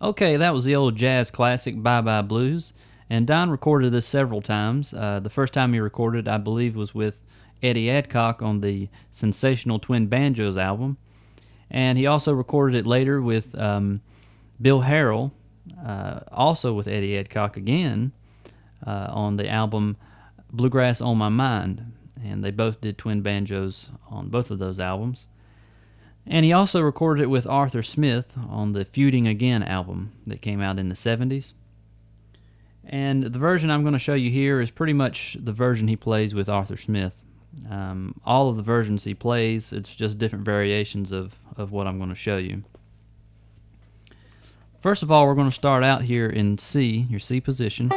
Okay, that was the old jazz classic Bye Bye Blues, and Don recorded this several times. The first time he recorded, I believe, was with Eddie Adcock on the sensational Twin Banjos album, and he also recorded it later with Bill Harrell, also with Eddie Adcock again, on the album Bluegrass on My Mind, and they both did twin banjos on both of those albums. And he also recorded it with Arthur Smith on the Feuding Again album that came out in the 70s. And the version I'm going to show you here is pretty much the version he plays with Arthur Smith. All of the versions he plays, it's just different variations of what I'm going to show you. First of all, we're going to start out here in C, your C position.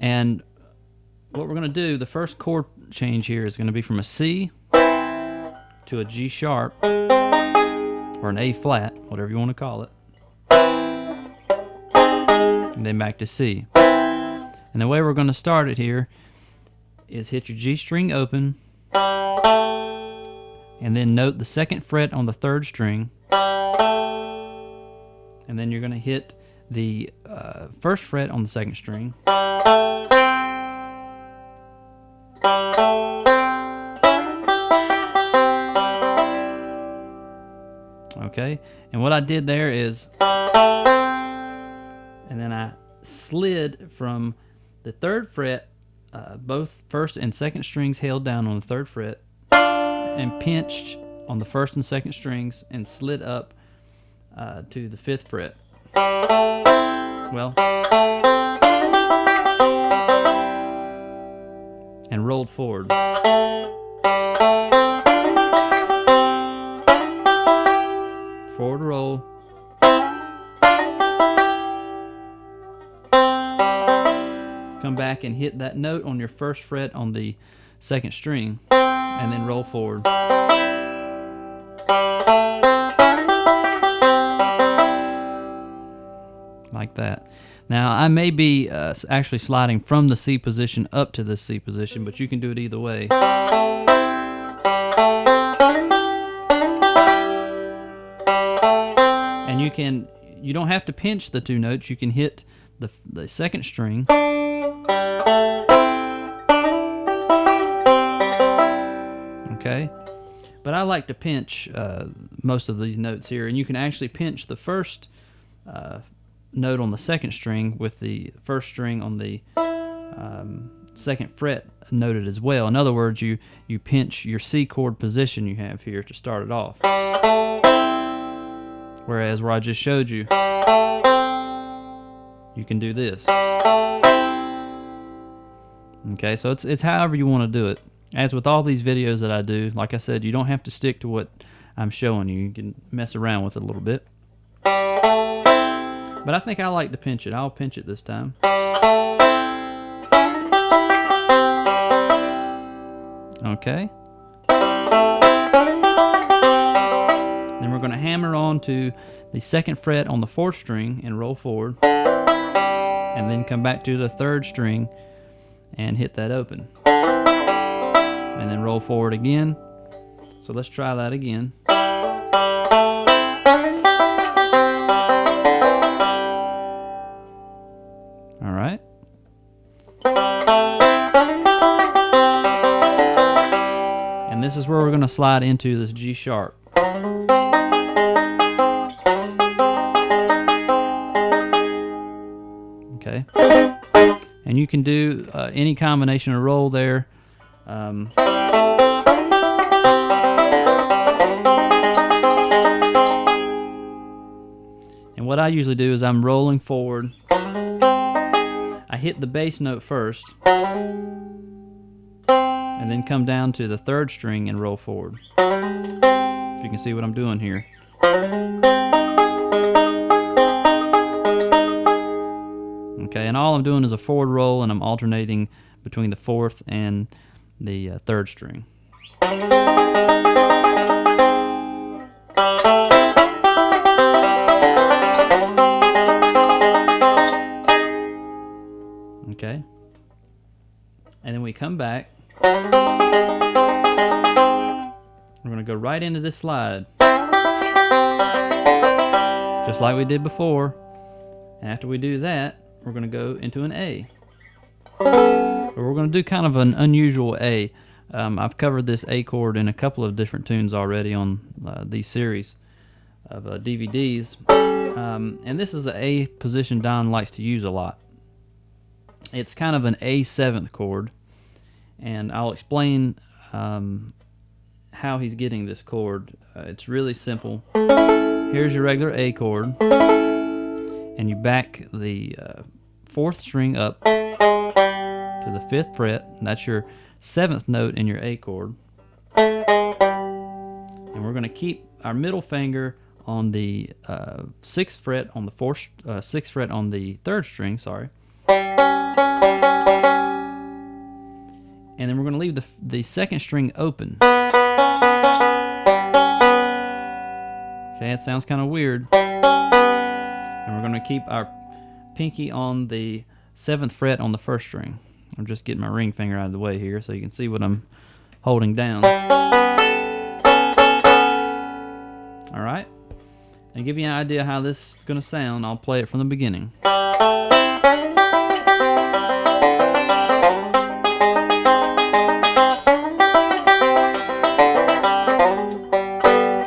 And what we're going to do, the first chord change here is going to be from a C to a G sharp, or an A flat, whatever you want to call it, and then back to C. And the way we're going to start it here is hit your G string open, and then note the second fret on the third string, and then you're going to hit the first fret on the second string, okay, and what I did there is, and then I slid from the third fret, both first and second strings held down on the third fret, and pinched on the first and second strings and slid up to the fifth fret. Well, and rolled forward. Forward roll. Come back and hit that note on your first fret on the second string, and then roll forward. Like that. Now, I may be actually sliding from the C position up to this C position, but you can do it either way. And you don't have to pinch the two notes. You can hit the second string, okay? But I like to pinch most of these notes here, and you can actually pinch the first note on the second string with the first string on the second fret noted as well. In other words, you pinch your C chord position you have here to start it off. Whereas where I just showed you, you can do this. Okay, so it's however you want to do it. As with all these videos that I do, like I said, you don't have to stick to what I'm showing you. You can mess around with it a little bit. But I think I like to pinch it. I'll pinch it this time. Okay. Then we're going to hammer on to the second fret on the fourth string and roll forward. And then come back to the third string and hit that open. And then roll forward again. So let's try that again. Alright. And this is where we're going to slide into this G sharp. Okay. And you can do any combination of roll there. And what I usually do is I'm rolling forward. I hit the bass note first, and then come down to the third string and roll forward. If you can see what I'm doing here. Okay, and all I'm doing is a forward roll, and I'm alternating between the fourth and the third string. Okay, and then we come back. We're going to go right into this slide. just like we did before. And after we do that, we're going to go into an A. But we're going to do kind of an unusual A. I've covered this A chord in a couple of different tunes already on these series of DVDs. And this is an A position Don likes to use a lot. It's kind of an A seventh chord. And I'll explain how he's getting this chord. It's really simple. Here's your regular A chord. And you back the 4th string up to the 5th fret, and that's your 7th note in your A chord. And we're going to keep our middle finger on the 6th fret on the 6th fret on the 3rd string, sorry. And then we're going to leave the 2nd string open. Okay, it sounds kind of weird. And we're going to keep our pinky on the 7th fret on the 1st string. I'm just getting my ring finger out of the way here so you can see what I'm holding down. Alright? And to give you an idea how this is going to sound, I'll play it from the beginning.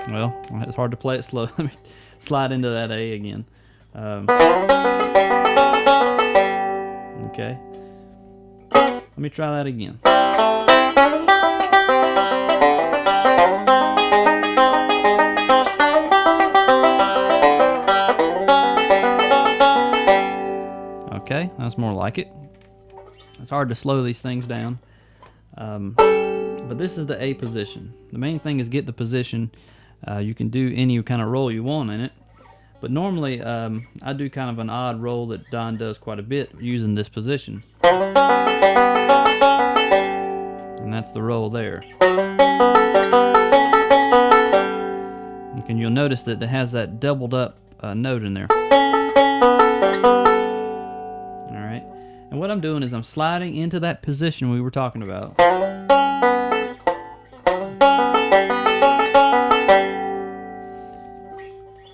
Well, it's hard to play it slow. Let me slide into that A again. Okay. Let me try that again. Okay, that's more like it. It's hard to slow these things down. But this is the A position. The main thing is get the position. You can do any kind of roll you want in it. But normally, I do kind of an odd roll that Don does quite a bit using this position. And that's the roll there. And you'll notice that it has that doubled up note in there. Alright. And what I'm doing is I'm sliding into that position we were talking about.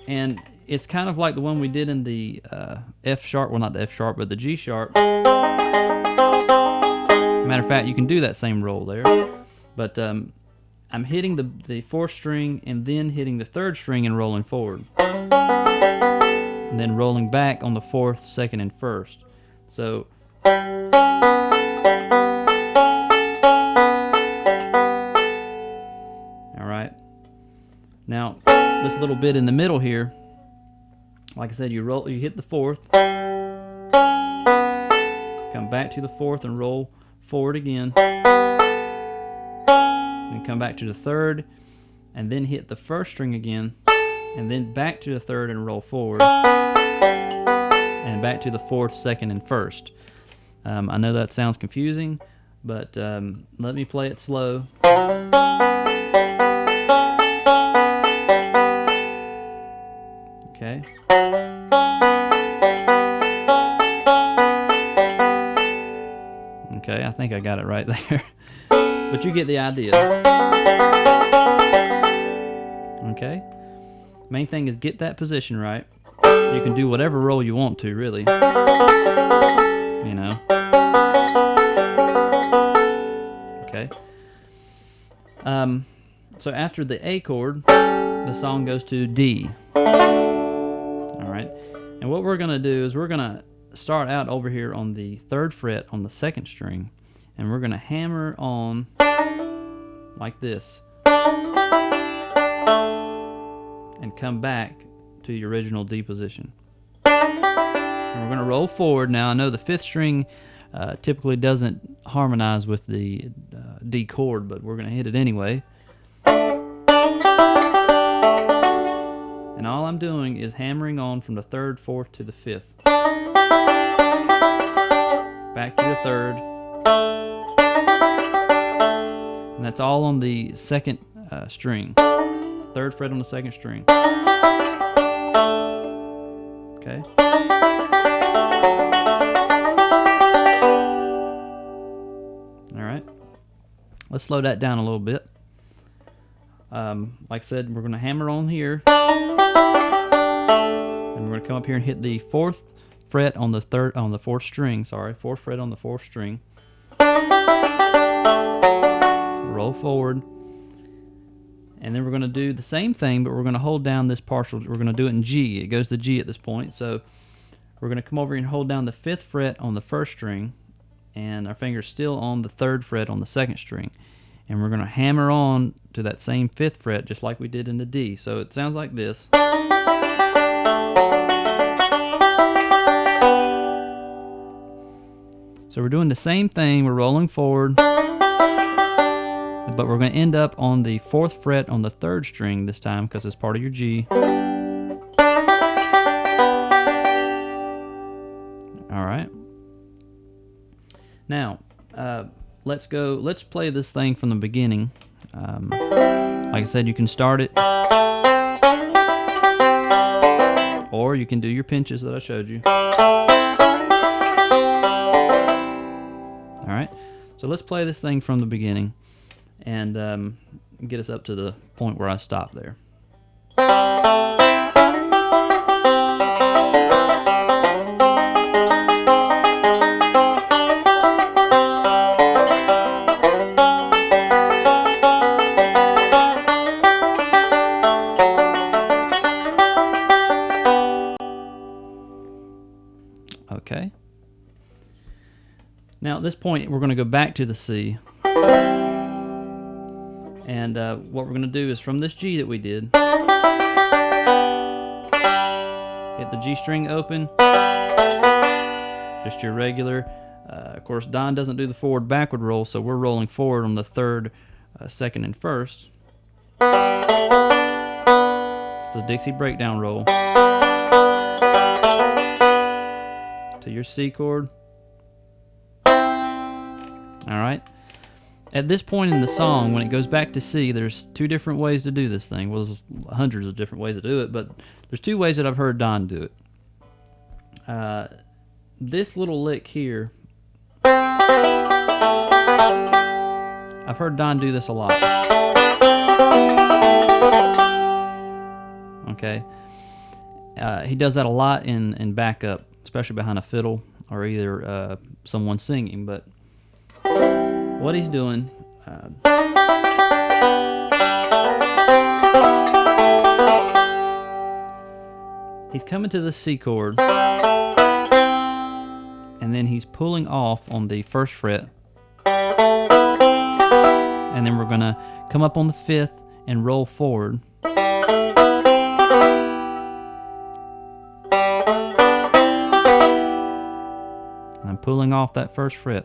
And it's kind of like the one we did in the F sharp, well not the F sharp, but the G sharp. Matter of fact, you can do that same roll there. But I'm hitting the 4th string and then hitting the 3rd string and rolling forward. And then rolling back on the 4th, 2nd, and 1st. So alright. Now, this little bit in the middle here, like I said, you hit the 4th, come back to the 4th and roll forward again, then come back to the 3rd, and then hit the 1st string again, and then back to the 3rd and roll forward, and back to the 4th, 2nd, and 1st. I know that sounds confusing, but let me play it slow. Okay. Okay, I think I got it right there. But you get the idea. Okay. Main thing is get that position right. You can do whatever roll you want to, really. You know. Okay. So after the A chord, the song goes to D. Alright. And what we're going to do is we're going to start out over here on the 3rd fret on the 2nd string. And we're going to hammer on like this. And come back to your original D position. And we're going to roll forward. Now I know the 5th string typically doesn't harmonize with the D chord, but we're going to hit it anyway. And all I'm doing is hammering on from the 3rd, 4th to the 5th. Back to the 3rd. And that's all on the 2nd string. 3rd fret on the 2nd string. Okay. Alright. Let's slow that down a little bit. Like I said, we're going to hammer on here. going to come up here and hit the fourth fret on the fourth string. Sorry, fourth fret on the fourth string. Roll forward, and then we're going to do the same thing, but we're going to hold down this partial. We're going to do it in G. It goes to G at this point, so we're going to come over and hold down the fifth fret on the first string, and our finger's still on the third fret on the second string, and we're going to hammer on to that same fifth fret just like we did in the D. So it sounds like this. So we're doing the same thing. We're rolling forward, but we're going to end up on the fourth fret on the third string this time because it's part of your G. All right. Now, let's play this thing from the beginning. Like I said, you can start it, or you can do your pinches that I showed you. All right. So let's play this thing from the beginning and get us up to the point where I stopped there. Okay. Now at this point we're going to go back to the C, and what we're going to do is from this G that we did, hit the G string open, just your regular. Of course, Don doesn't do the forward backward roll, so we're rolling forward on the third, second, and first. So Dixie breakdown roll to your C chord. Alright. At this point in the song, when it goes back to C, there's two different ways to do this thing. Well, there's hundreds of different ways to do it, but there's two ways that I've heard Don do it. This little lick here, I've heard Don do this a lot. Okay. He does that a lot in backup, especially behind a fiddle or either someone singing, but what he's doing, he's coming to the C chord, and then he's pulling off on the first fret, and then we're going to come up on the fifth and roll forward. And I'm pulling off that first fret.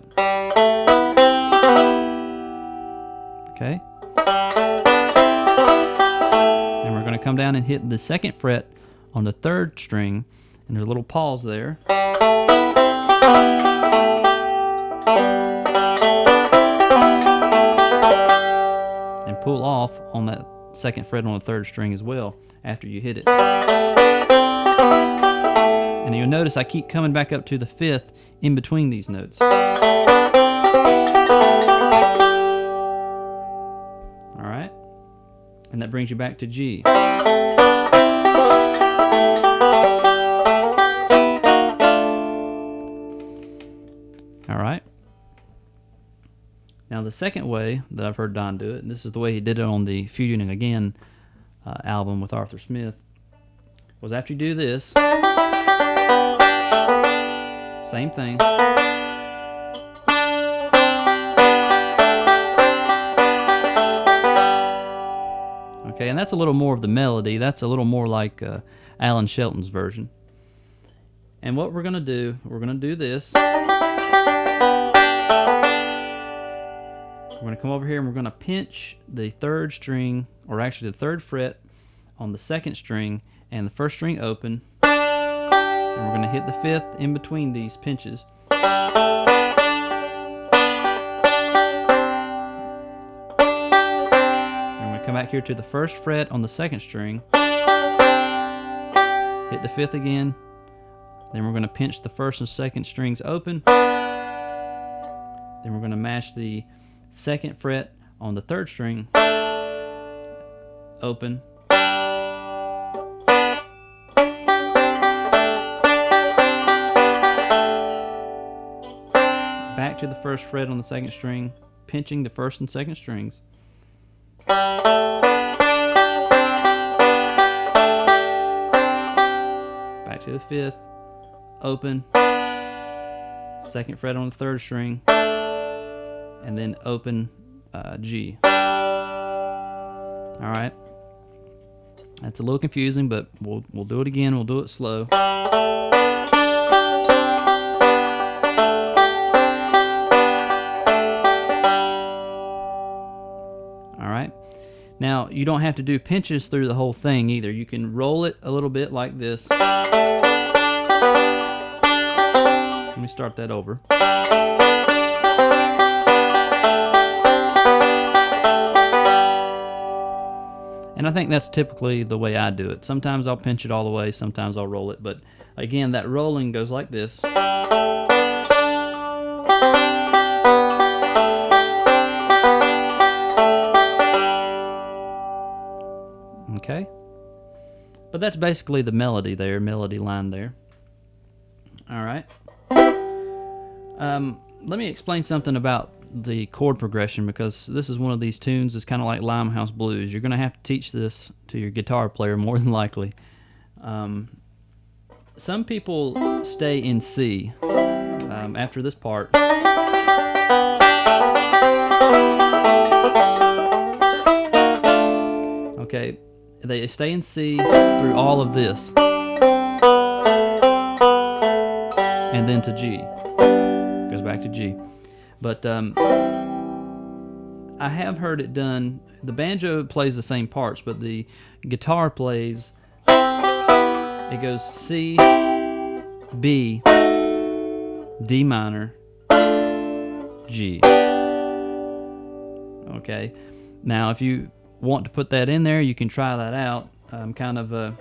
Okay. And we're going to come down and hit the second fret on the third string, and there's a little pause there. And pull off on that second fret on the third string as well after you hit it. And you'll notice I keep coming back up to the fifth in between these notes. Alright? And that brings you back to G. Alright? Now the second way that I've heard Don do it, and this is the way he did it on the Feuding Again album with Arthur Smith, was after you do this, same thing. Okay, and that's a little more of the melody. That's a little more like Alan Shelton's version. And what we're going to do this. We're going to come over here and we're going to pinch the third string, or actually the third fret on the second string and the first string open. And we're going to hit the fifth in between these pinches. And we're going to come back here to the first fret on the second string, hit the fifth again, then we're going to pinch the first and second strings open, then we're going to mash the second fret on the third string open, to the first fret on the second string, pinching the first and second strings. Back to the fifth, open, second fret on the third string, and then open G. All right. That's a little confusing, but we'll do it again. We'll do it slow. All right. Now, you don't have to do pinches through the whole thing either. You can roll it a little bit like this. Let me start that over. And I think that's typically the way I do it. Sometimes I'll pinch it all the way, sometimes I'll roll it. But again, that rolling goes like this. Okay? But that's basically the melody there, melody line there. All right. Let me explain something about the chord progression, because this is one of these tunes that's kind of like Limehouse Blues. You're going to have to teach this to your guitar player more than likely. Some people stay in C after this part. Okay, they stay in C through all of this, and then to G. Goes back to G. But I have heard it done. The banjo plays the same parts, but the guitar plays, it goes C, B, D minor, G. Okay. Now, if you want to put that in there, you can try that out. Kind of a...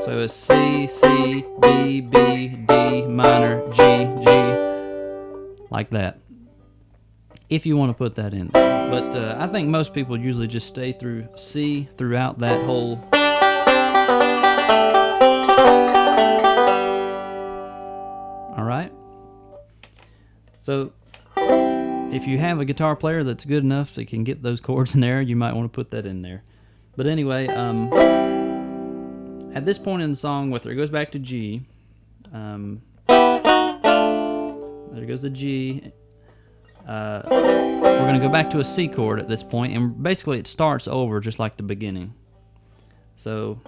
So it's C, C, B, B, D, minor, G, G, like that. If you want to put that in there. But I think most people usually just stay through C throughout that whole... Alright? So, if you have a guitar player that's good enough that can get those chords in there, you might want to put that in there. But anyway, at this point in the song, whether it goes back to G, there goes the G. We're going to go back to a C chord at this point, and basically it starts over just like the beginning. So...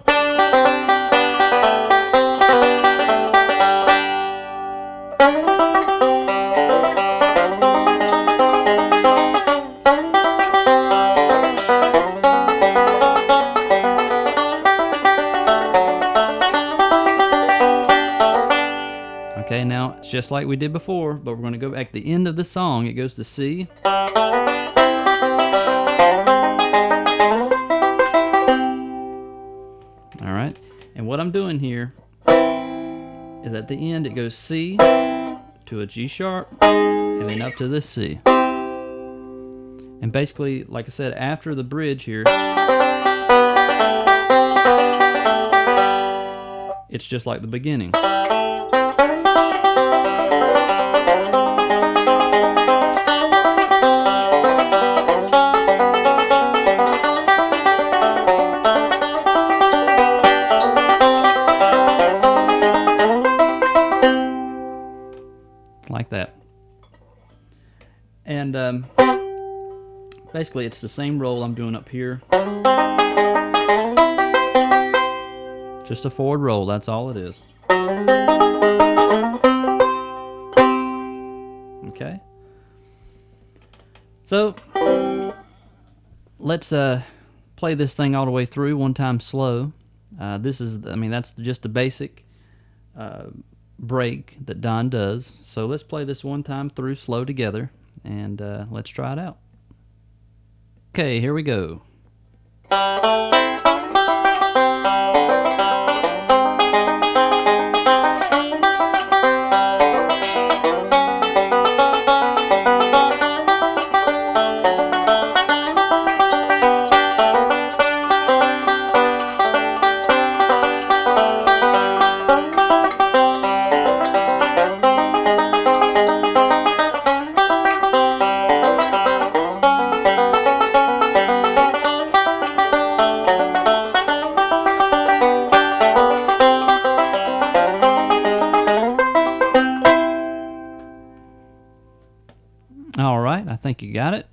Okay, now it's just like we did before, but we're going to go back to the end of the song. It goes to C. Alright, and what I'm doing here is at the end it goes C to a G sharp and then up to this C. And basically, like I said, after the bridge here, it's just like the beginning. Like that. And basically it's the same roll I'm doing up here. Just a forward roll, that's all it is. Okay. So let's play this thing all the way through one time slow. This is, I mean, that's just the basic break that Don does. So let's play this one time through slow together, and let's try it out. Okay, here we go. think you got it.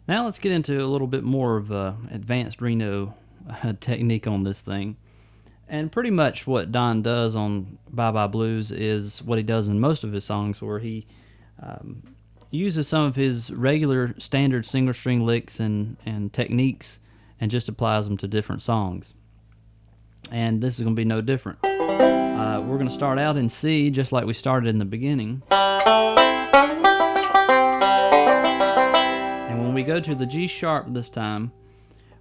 Now let's get into a little bit more of advanced Reno technique on this thing. And pretty much what Don does on Bye Bye Blues is what he does in most of his songs, where he uses some of his regular standard single string licks and techniques and just applies them to different songs. And this is going to be no different. We're going to start out in C just like we started in the beginning. And when we go to the G sharp this time,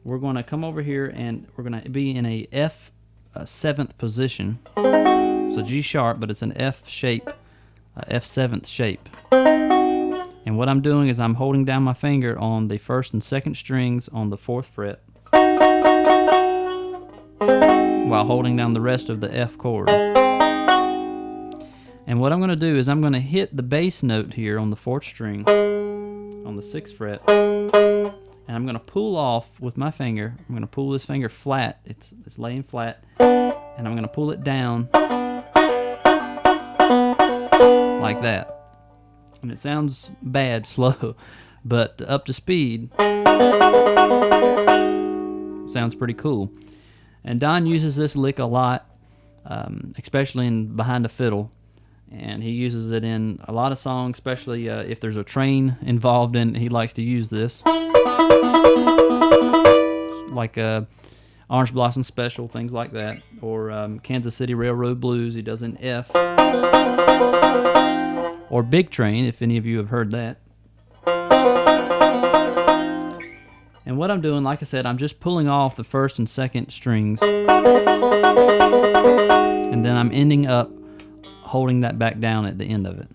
we're going to come over here and we're going to be in a F 7th position. So G sharp, but it's an F shape, F 7th shape. And what I'm doing is I'm holding down my finger on the 1st and 2nd strings on the 4th fret while holding down the rest of the F chord. And what I'm going to do is I'm going to hit the bass note here on the 4th string on the 6th fret, and I'm going to pull off with my finger. I'm going to pull this finger flat. It's laying flat, and I'm going to pull it down like that. And it sounds bad, slow, but up to speed, sounds pretty cool. And Don uses this lick a lot, especially in behind a fiddle, and he uses it in a lot of songs, especially if there's a train involved in it. He likes to use this, like Orange Blossom Special, things like that, or Kansas City Railroad Blues. He does an F. Or Big Train, if any of you have heard that. And what I'm doing, like I said, I'm just pulling off the 1st and 2nd strings, and then I'm ending up holding that back down at the end of it.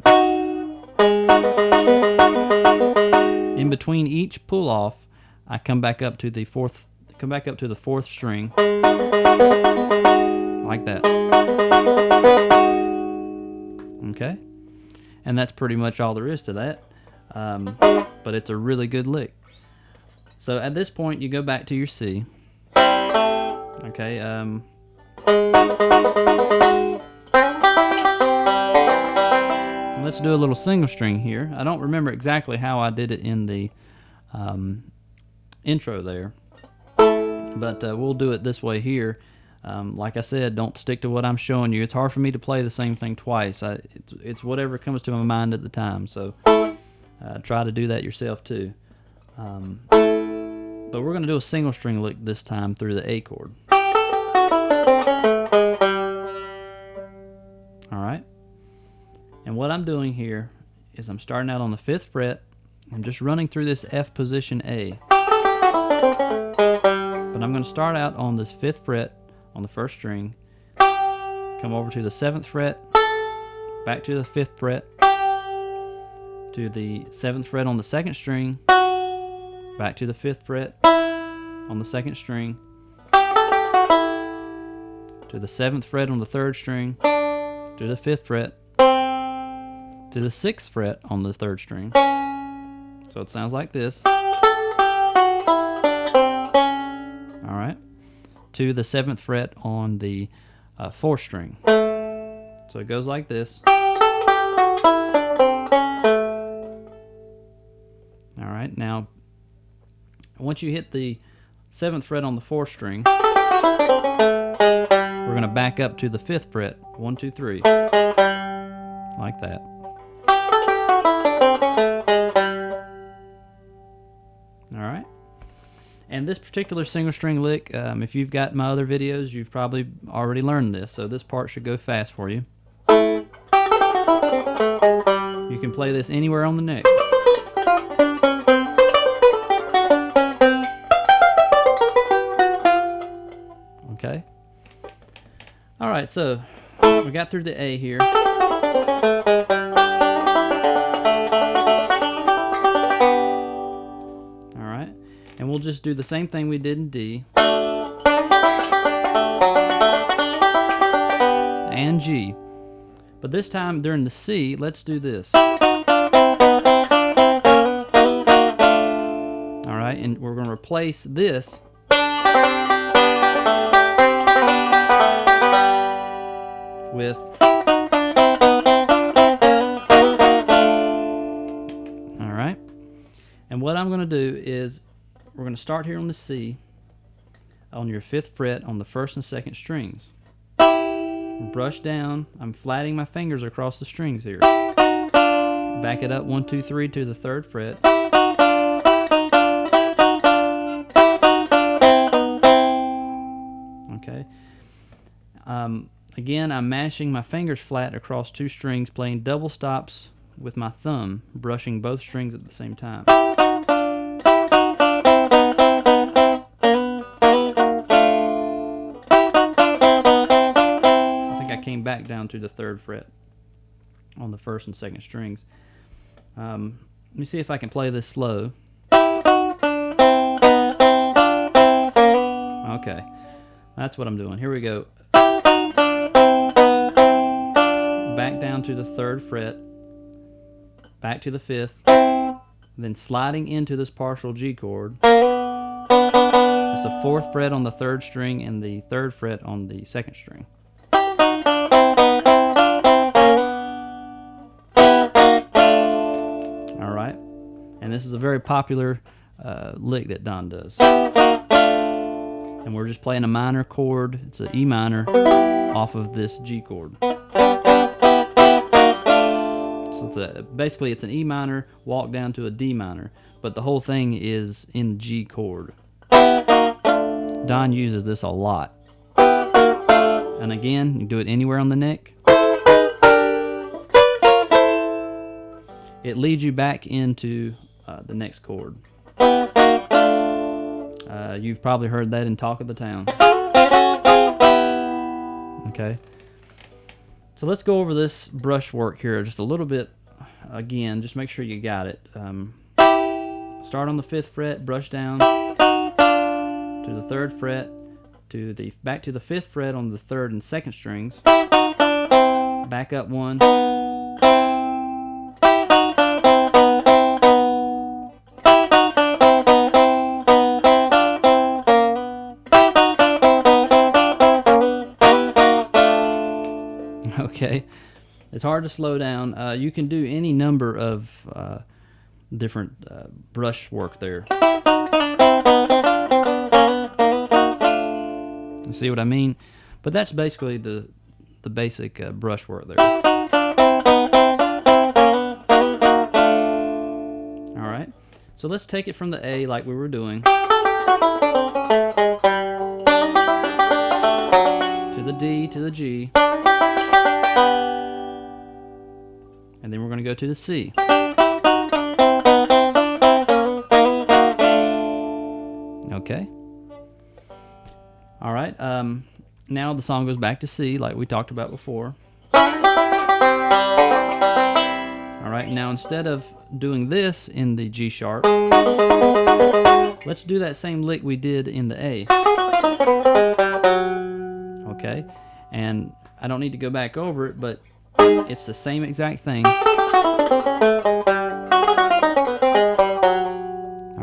In between each pull off, I come back up to the 4th string, like that. Okay? And that's pretty much all there is to that, but it's a really good lick. So at this point, you go back to your C. Okay. Let's do a little single string here. I don't remember exactly how I did it in the intro there, but we'll do it this way here. Like I said, don't stick to what I'm showing you. It's hard for me to play the same thing twice. It's whatever comes to my mind at the time, so try to do that yourself too. But we're going to do a single string lick this time through the A chord. Alright? And what I'm doing here is I'm starting out on the 5th fret. I'm just running through this F position A. But I'm going to start out on this 5th fret on the 1st string, come over to the 7th fret, back to the 5th fret, to the 7th fret on the 2nd string, back to the 5th fret on the 2nd string, to the 7th fret on the 3rd string, to the 5th fret, to the 6th fret on the 3rd string. So it sounds like this. Alright. To the 7th fret on the 4th string. So it goes like this. Alright, now once you hit the 7th fret on the 4th string, we're going to back up to the 5th fret. 1, 2, 3. Like that. Alright. And this particular single string lick, if you've got my other videos, you've probably already learned this, so this part should go fast for you. You can play this anywhere on the neck. Okay? Alright, so we got through the A here. Alright, and we'll just do the same thing we did in D. And G. But this time during the C, let's do this. Alright, and we're going to replace this with alright, And what I'm going to do is we're going to start here on the C on your 5th fret on the 1st and 2nd strings. Brush down. I'm flatting my fingers across the strings here. Back it up 1, 2, 3 to the 3rd fret. Okay. Again, I'm mashing my fingers flat across 2 strings, playing double stops with my thumb, brushing both strings at the same time. I think I came back down to the 3rd fret on the 1st and 2nd strings. Let me see if I can play this slow. Okay, that's what I'm doing. Here we go. Back down to the 3rd fret, back to the 5th, then sliding into this partial G chord. It's the 4th fret on the 3rd string and the 3rd fret on the 2nd string. Alright, and this is a very popular lick that Don does. And we're just playing a minor chord. It's an E minor off of this G chord. So basically it's an E minor walk down to a D minor, but the whole thing is in G chord. Don uses this a lot. And again, you do it anywhere on the neck. It leads you back into the next chord. You've probably heard that in Talk of the Town. Okay. So let's go over this brush work here just a little bit again. Just make sure you got it. Start on the 5th fret, brush down to the 3rd fret, back to the 5th fret on the 3rd and 2nd strings. Back up 1. Okay, it's hard to slow down. You can do any number of different brush work there. You see what I mean? But that's basically the basic brush work there. All right, so let's take it from the A like we were doing to the D, to the G. And then we're going to go to the C. Okay. All right. Now the song goes back to C, like we talked about before. All right. Now instead of doing this in the G sharp, let's do that same lick we did in the A. Okay. And I don't need to go back over it, but it's the same exact thing. All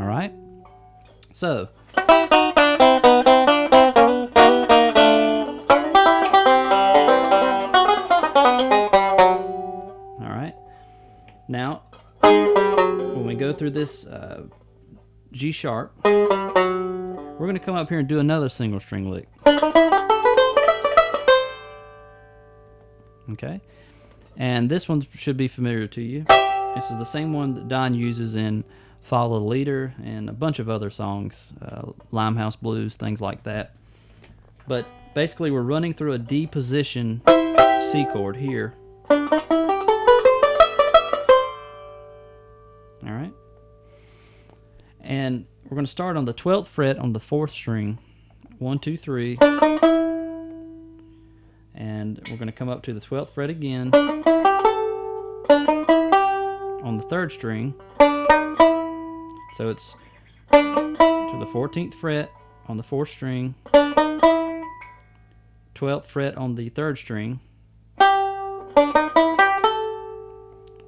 right. So. All right. Now, when we go through this G sharp, we're going to come up here and do another single string lick. Okay. And this one should be familiar to you. This is the same one that Don uses in Follow the Leader and a bunch of other songs, Limehouse Blues, things like that. But basically we're running through a D position C chord here. Alright. And we're going to start on the 12th fret on the 4th string. 1, 2, 3. And we're going to come up to the 12th fret again on the 3rd string. So it's to the 14th fret on the 4th string, 12th fret on the 3rd string,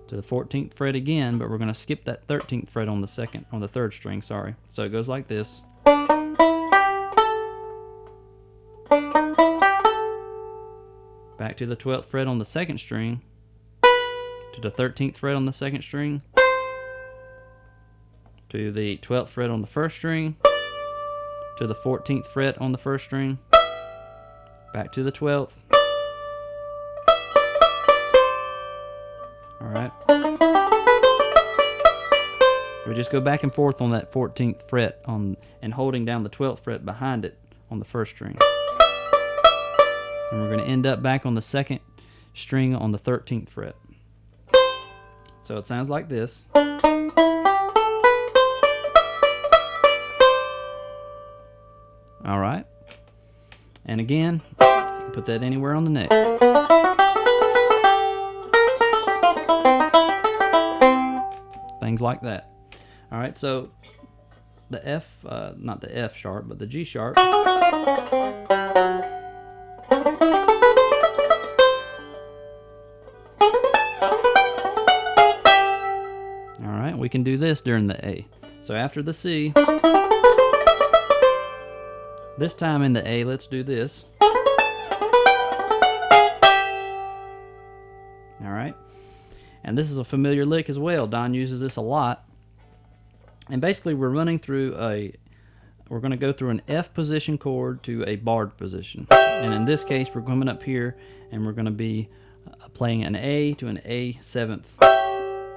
to the 14th fret again, but we're going to skip that 13th fret on the 3rd string, sorry. So it goes like this. Back to the 12th fret on the 2nd string, to the 13th fret on the 2nd string, to the 12th fret on the first string, to the 14th fret on the first string, back to the 12th. Alright. We just go back and forth on that 14th fret and holding down the 12th fret behind it on the first string. And we're going to end up back on the second string on the 13th fret. So it sounds like this. Alright. And again, you can put that anywhere on the neck. Things like that. Alright, so the F, not the F sharp, but the G sharp. Alright, we can do this during the A. So after the C, this time in the A, let's do this. Alright, and this is a familiar lick as well. Don uses this a lot. And basically we're running through we're going to go through an F position chord to a barred position. And in this case we're coming up here and we're going to be playing an A to an A 7th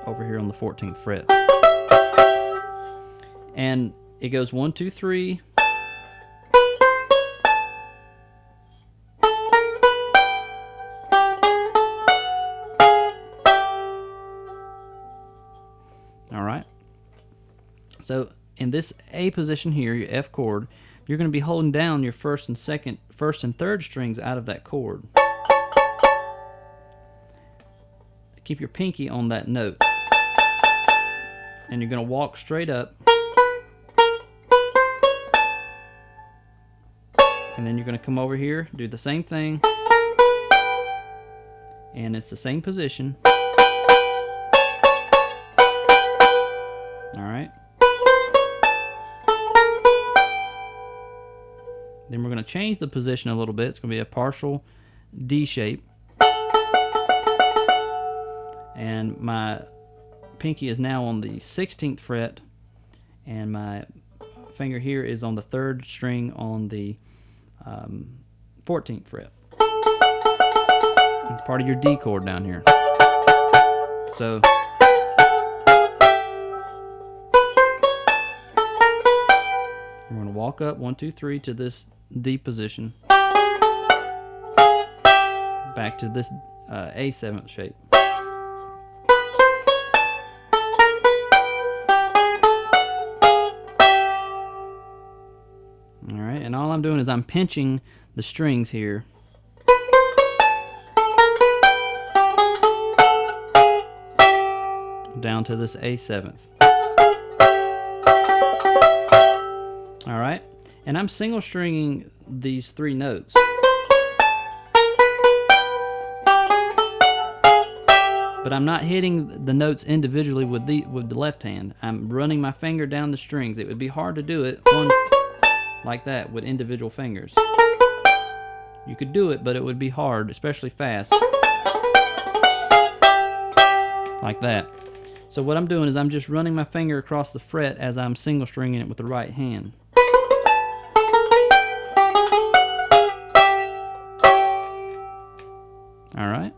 over here on the 14th fret. And it goes 1, 2, 3. Alright. So in this A position here, your F chord, you're going to be holding down your first and third strings out of that chord. Keep your pinky on that note. And you're going to walk straight up. And then you're going to come over here, do the same thing. And it's the same position. Alright. Then we're going to change the position a little bit. It's going to be a partial D shape. And my pinky is now on the 16th fret. And my finger here is on the 3rd string on the 14th fret. It's part of your D chord down here. So we're going to walk up 1, 2, 3 to this D position, back to this A 7th shape. Alright, and all I'm doing is I'm pinching the strings here. Down to this A 7th. Alright, and I'm single stringing these 3 notes. But I'm not hitting the notes individually with the left hand. I'm running my finger down the strings. It would be hard to do it like that with individual fingers. You could do it, but it would be hard, especially fast. Like that. So what I'm doing is I'm just running my finger across the fret as I'm single stringing it with the right hand. Alright.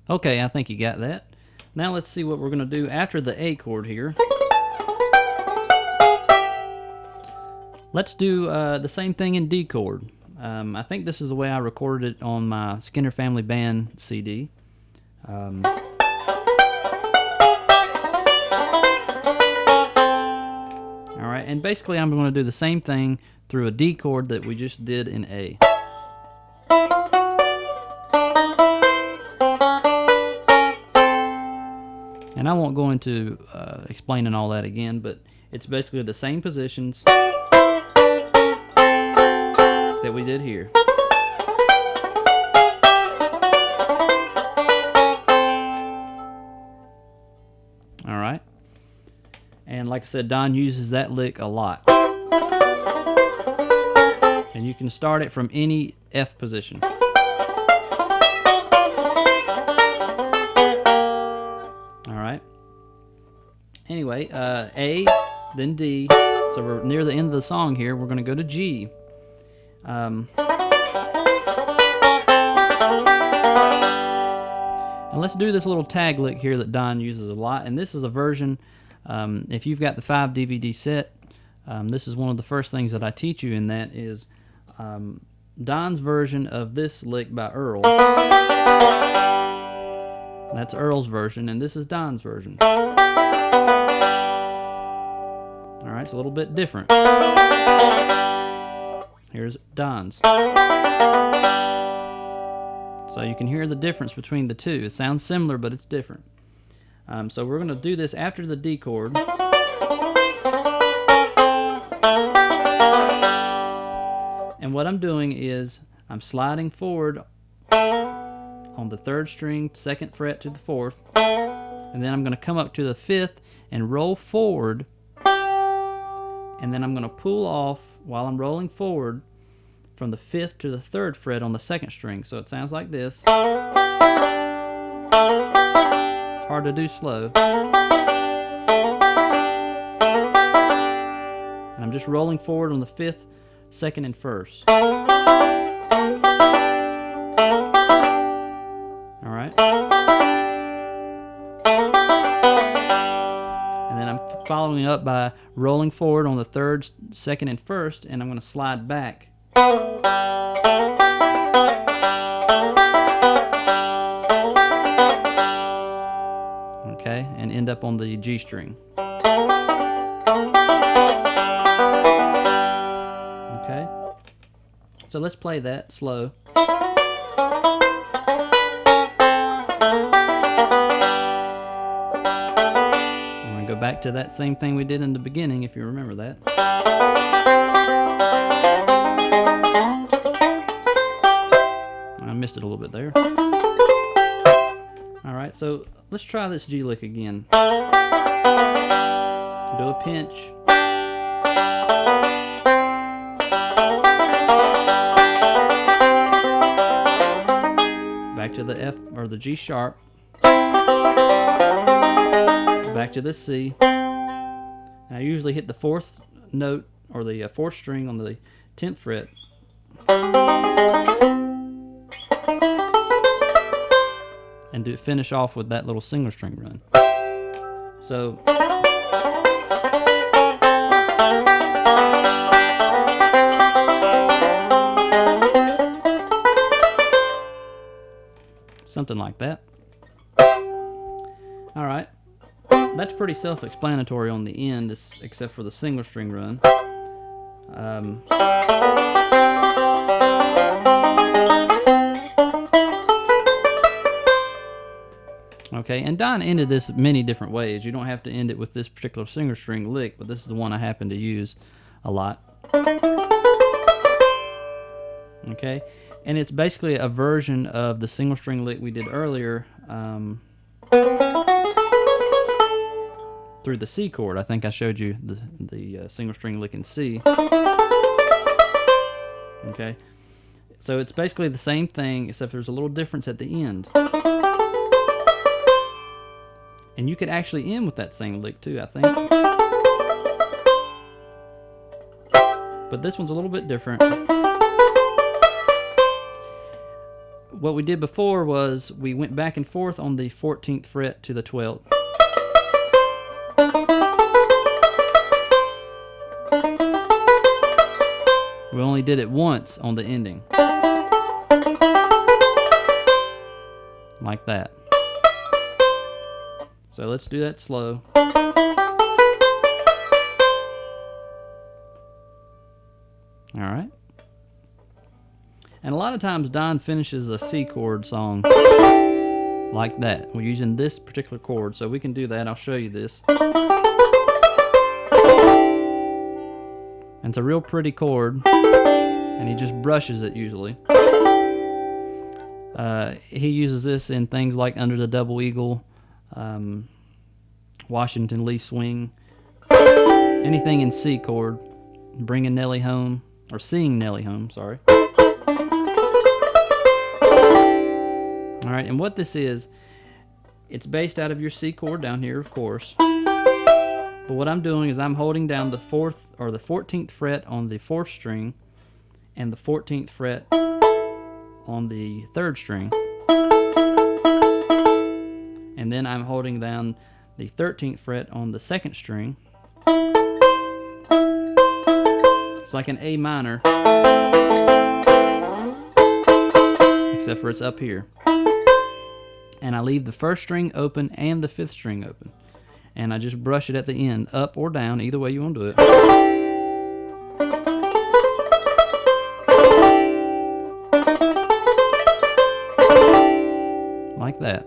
Okay, I think you got that. Now let's see what we're going to do after the A chord here. Let's do the same thing in D chord. I think this is the way I recorded it on my Skinner Family Band CD. Alright, and basically I'm going to do the same thing through a D chord that we just did in A. And I won't go into explaining all that again, but it's basically the same positions that we did here. Alright. And like I said, Don uses that lick a lot. And you can start it from any F position. Alright. Anyway, A, then D. So we're near the end of the song here. We're going to go to G. And let's do this little tag lick here that Don uses a lot. And this is a version, if you've got the 5 DVD set, this is one of the first things that I teach you, and that is Don's version of this lick by Earl. That's Earl's version, and this is Don's version. Alright, it's a little bit different. Here's Don's. So you can hear the difference between the two. It sounds similar, but it's different. So we're going to do this after the D chord. And what I'm doing is I'm sliding forward on the 3rd string, 2nd fret to the 4th, and then I'm going to come up to the 5th and roll forward, and then I'm going to pull off while I'm rolling forward from the 5th to the 3rd fret on the 2nd string. So it sounds like this. It's hard to do slow. And I'm just rolling forward on the 5th, 2nd, and 1st. Alright? And then I'm following up by rolling forward on the 3rd, 2nd, and 1st, and I'm going to slide back. Okay, and end up on the G string. Okay, so let's play that slow. I'm going to go back to that same thing we did in the beginning, if you remember that. I missed it a little bit there. Alright, so let's try this G lick again. Do a pinch. Back to the F or the G sharp. Back to the C. And I usually hit the 4th note or the 4th string on the 10th fret. And finish off with that little single string run. So something like that. Alright, that's pretty self-explanatory on the end, except for the single string run. Okay, and Don ended this many different ways. You don't have to end it with this particular single string lick, but this is the one I happen to use a lot. Okay, and it's basically a version of the single string lick we did earlier through the C chord. I think I showed you the single string lick in C. Okay, so it's basically the same thing, except there's a little difference at the end. And you could actually end with that same lick too, I think. But this one's a little bit different. What we did before was we went back and forth on the 14th fret to the 12th. We only did it once on the ending. Like that. So let's do that slow. Alright. And a lot of times Don finishes a C chord song like that. We're using this particular chord, so we can do that. I'll show you this. And it's a real pretty chord, and he just brushes it usually. He uses this in things like Under the Double Eagle, Washington Lee Swing, anything in C chord, Bringing Nellie Home, or Seeing Nellie Home, sorry. Alright, and what this is, it's based out of your C chord down here, of course. But what I'm doing is I'm holding down the 4th or the 14th fret on the 4th string and the 14th fret on the 3rd string. And then I'm holding down the 13th fret on the 2nd string. It's like an A minor, except for it's up here. And I leave the 1st string open and the 5th string open. And I just brush it at the end, up or down, either way you want to do it. Like that.